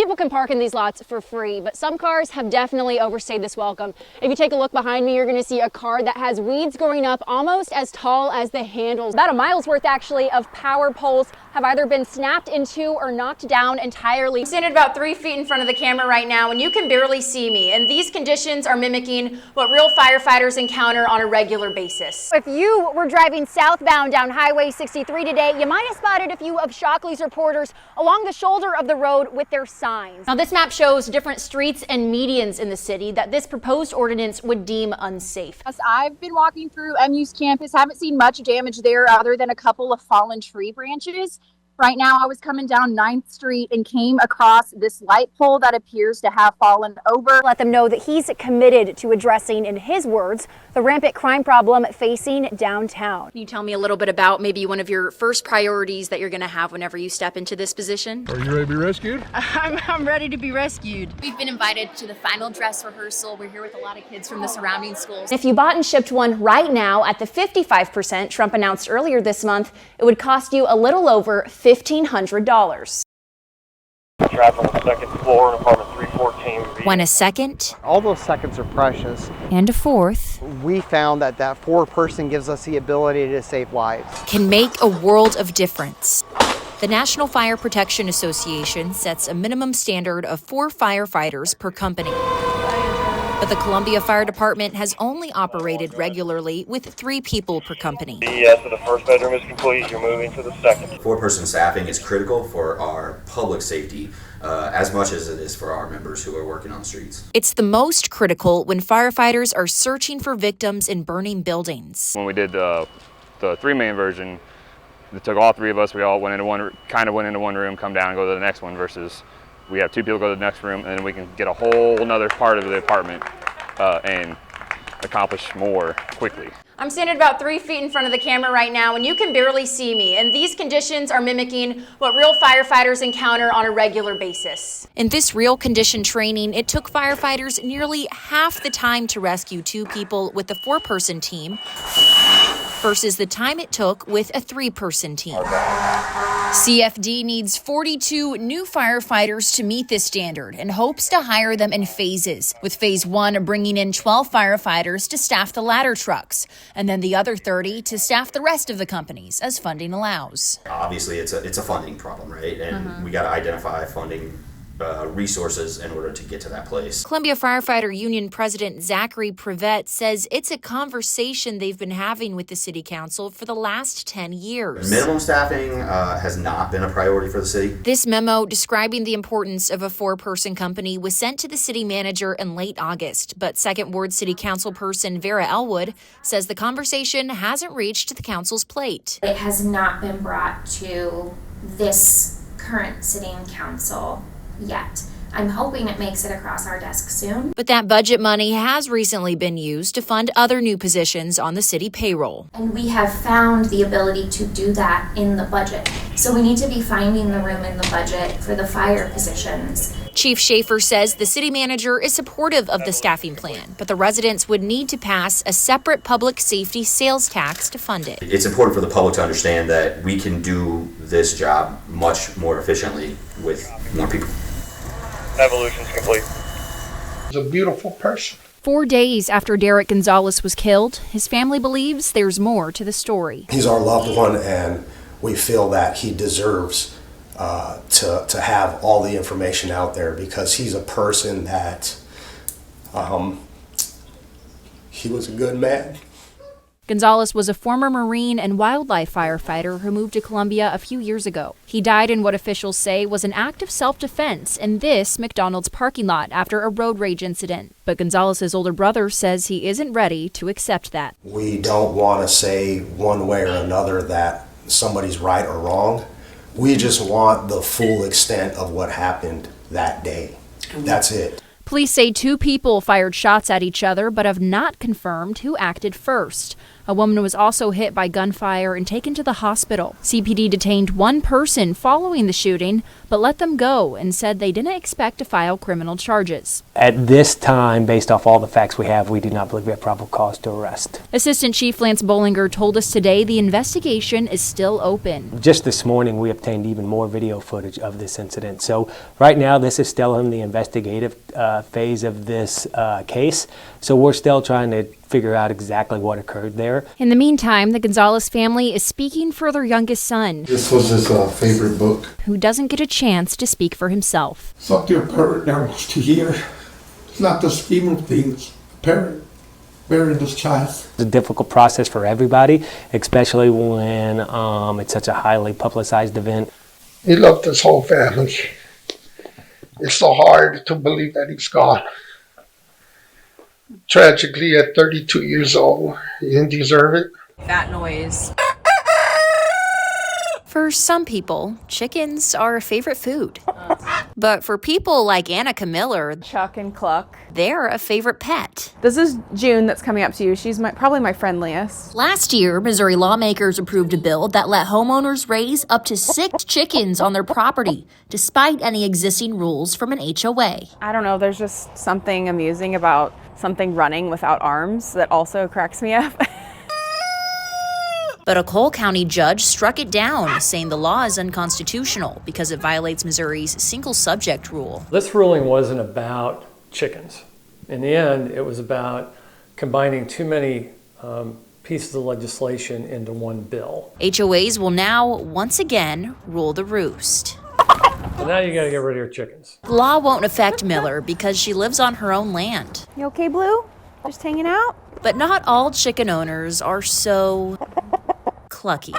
people can park in these lots for free, but some cars have definitely overstayed this welcome. If you take a look behind me, you're going to see a car that has weeds growing up almost as tall as the handles. About a mile's worth, actually, of power poles have either been snapped into or knocked down entirely. I'm standing about 3 feet in front of the camera right now, and you can barely see me. And these conditions are mimicking what real firefighters encounter on a regular basis. If you were driving southbound down Highway 63 today, you might have spotted a few of Shockley's reporters along the shoulder of the road with their signs. Now, this map shows different streets and medians in the city that this proposed ordinance would deem unsafe. I've been walking through MU's campus, haven't seen much damage there other than a couple of fallen tree branches. Right now, I was coming down 9th Street and came across this light pole that appears to have fallen over. Let them know that he's committed to addressing, in his words, the rampant crime problem facing downtown. Can you tell me a little bit about maybe one of your first priorities that you're going to have whenever you step into this position? Are you ready to be rescued? I'm ready to be rescued. We've been invited to the final dress rehearsal. We're here with a lot of kids from the surrounding schools. If you bought and shipped one right now at the 55% Trump announced earlier this month, it would cost you a little over $1,500. Trapped on the second floor in apartment 314. When a second, all those seconds are precious. and a fourth We found that that fourth person gives us the ability to save lives. can make a world of difference. The National Fire Protection Association sets a minimum standard of 4 firefighters per company. But the Columbia Fire Department has only operated regularly with 3 people per company. So the first bedroom is complete. You're moving to the second. 4-person staffing is critical for our public safety as much as it is for our members who are working on the streets. It's the most critical when firefighters are searching for victims in burning buildings. When we did the 3-man version, it took all 3 of us. We all went into one room, come down, and go to the next one, versus we have 2 people go to the next room, and then we can get a whole another part of the apartment and accomplish more quickly. I'm standing about 3 feet in front of the camera right now, and you can barely see me. And these conditions are mimicking what real firefighters encounter on a regular basis. In this real condition training, it took firefighters nearly half the time to rescue 2 people with the 4-person team versus the time it took with a 3-person team. CFD needs 42 new firefighters to meet this standard and hopes to hire them in phases, with phase 1 bringing in 12 firefighters to staff the ladder trucks, and then the other 30 to staff the rest of the companies as funding allows. Obviously, it's a funding problem, right? And we got to identify funding resources in order to get to that place. Columbia Firefighter Union President Zachary Prevette says it's a conversation they've been having with the City Council for the last 10 years. Minimum staffing has not been a priority for the city. This memo describing the importance of a 4-person company was sent to the city manager in late August, but Second Ward City Council person Vera Elwood says the conversation hasn't reached the council's plate. It has not been brought to this current sitting council yet. I'm hoping it makes it across our desk soon. But that budget money has recently been used to fund other new positions on the city payroll. And we have found the ability to do that in the budget. So we need to be finding the room in the budget for the fire positions. Chief Schaefer says the city manager is supportive of the staffing plan, but the residents would need to pass a separate public safety sales tax to fund it. It's important for the public to understand that we can do this job much more efficiently with more people. Evolution's complete. He's a beautiful person. 4 days after Derek Gonzalez was killed, his family believes there's more to the story. He's our loved one, and we feel that he deserves to have all the information out there, because he's a person that he was a good man. Gonzalez was a former Marine and wildlife firefighter who moved to Columbia a few years ago. He died in what officials say was an act of self-defense in this McDonald's parking lot after a road rage incident. But Gonzalez's older brother says he isn't ready to accept that. We don't want to say one way or another that somebody's right or wrong. We just want the full extent of what happened that day. That's it. Police say 2 people fired shots at each other but have not confirmed who acted first. A woman was also hit by gunfire and taken to the hospital. CPD detained one person following the shooting, but let them go and said they didn't expect to file criminal charges. At this time, based off all the facts we have, we do not believe we have probable cause to arrest. Assistant Chief Lance Bollinger told us today the investigation is still open. Just this morning, we obtained even more video footage of this incident. So right now, this is still in the investigative phase of this case. So we're still trying to figure out exactly what occurred there. In the meantime, the Gonzalez family is speaking for their youngest son. This was his favorite book. Who doesn't get a chance to speak for himself. Talked to a parent now almost a year. It's not the scheme of things. A parent burying this child. It's a difficult process for everybody, especially when it's such a highly publicized event. He loved his whole family. It's so hard to believe that he's gone. Tragically, at 32 years old, he didn't deserve it. That noise. For some people, chickens are a favorite food. But for people like Annika Miller, Chuck and Cluck, they're a favorite pet. This is June that's coming up to you. She's probably my friendliest. Last year, Missouri lawmakers approved a bill that let homeowners raise up to 6 chickens on their property, despite any existing rules from an HOA. I don't know, there's just something amusing about something running without arms that also cracks me up. But a Cole County judge struck it down, saying the law is unconstitutional because it violates Missouri's single subject rule. This ruling wasn't about chickens. In the end, it was about combining too many pieces of legislation into one bill. HOAs will now, once again, rule the roost. So now you gotta get rid of your chickens. The law won't affect Miller because she lives on her own land. You okay, Blue? Just hanging out? But not all chicken owners are so clucky.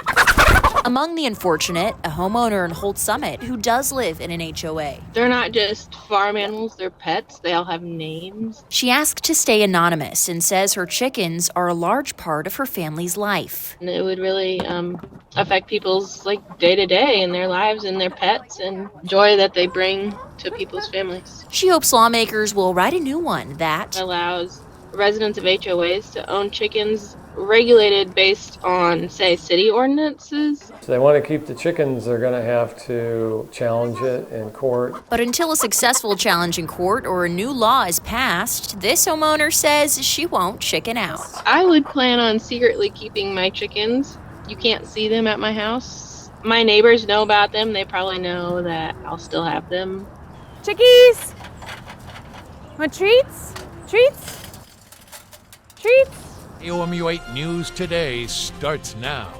Among the unfortunate, a homeowner in Holt Summit who does live in an HOA. They're not just farm animals, they're pets. They all have names. She asked to stay anonymous and says her chickens are a large part of her family's life. And it would really affect people's day-to-day in their lives and their pets and joy that they bring to people's families. She hopes lawmakers will write a new one that allows residents of HOAs to own chickens regulated based on, say, city ordinances. So they want to keep the chickens, they're going to have to challenge it in court. But until a successful challenge in court or a new law is passed, this homeowner says she won't chicken out. I would plan on secretly keeping my chickens. You can't see them at my house. My neighbors know about them. They probably know that I'll still have them. Chickies! Want treats? Treats? Treats? KOMU 8 News Today starts now.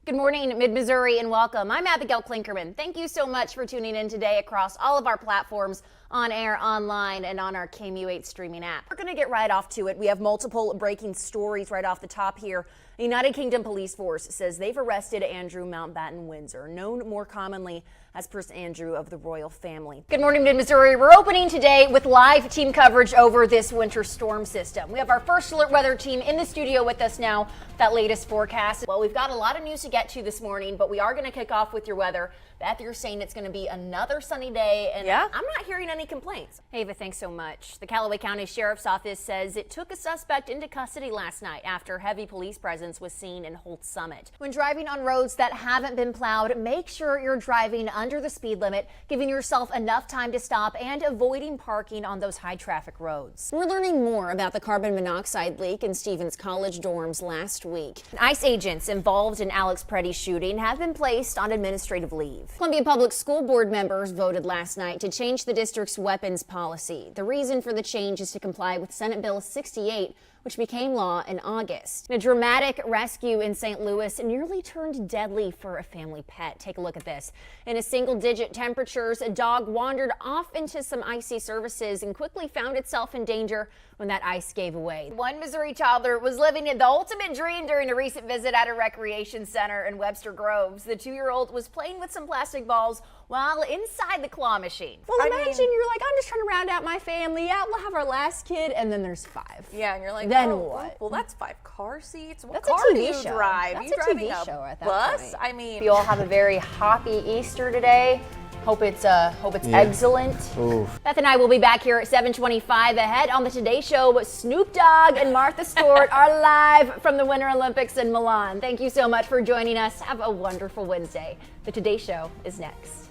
Good morning, Mid-Missouri, and welcome. I'm Abigail Klinkerman. Thank you so much for tuning in today across all of our platforms, on air, online, and on our KOMU 8 streaming app. We're going to get right off to it. We have multiple breaking stories right off the top here. The United Kingdom Police Force says they've arrested Andrew Mountbatten Windsor, known more commonly as Prince Andrew of the royal family. Good morning, Mid-Missouri. We're opening today with live team coverage over this winter storm system. We have our first alert weather team in the studio with us now, that latest forecast. Well, we've got a lot of news to get to this morning, but we are going to kick off with your weather. Beth, you're saying it's going to be another sunny day, and yeah, I'm not hearing any complaints. Ava, thanks so much. The Callaway County Sheriff's Office says it took a suspect into custody last night after heavy police presence was seen in Holt Summit. When driving on roads that haven't been plowed, make sure you're driving under the speed limit, giving yourself enough time to stop and avoiding parking on those high traffic roads. We're learning more about the carbon monoxide leak in Stevens College dorms last week. ICE agents involved in Alex Preddy's shooting have been placed on administrative leave. Columbia Public School Board members voted last night to change the district's weapons policy. The reason for the change is to comply with Senate Bill 68, which became law in August. A dramatic rescue in St. Louis nearly turned deadly for a family pet. Take a look at this. In a single-digit temperatures, a dog wandered off into some icy surfaces and quickly found itself in danger when that ice gave away. One Missouri toddler was living the ultimate dream during a recent visit at a recreation center in Webster Groves. The 2-year-old was playing with some plastic balls while inside the claw machine. Well, imagine you're like, I'm just trying to round out my family. Yeah, we'll have our last kid, and then there's 5. Yeah, and you're like, then oh, what? Well, that's 5 car seats. What That's car a do TV you show. drive? That's you a driving TV a show at that bus? point. I mean, you all have a very hoppy Easter today. Hope it's excellent. Oof. Beth and I will be back here at 7:25 ahead on the Today Show. Snoop Dogg and Martha Stewart are live from the Winter Olympics in Milan. Thank you so much for joining us. Have a wonderful Wednesday. The Today Show is next.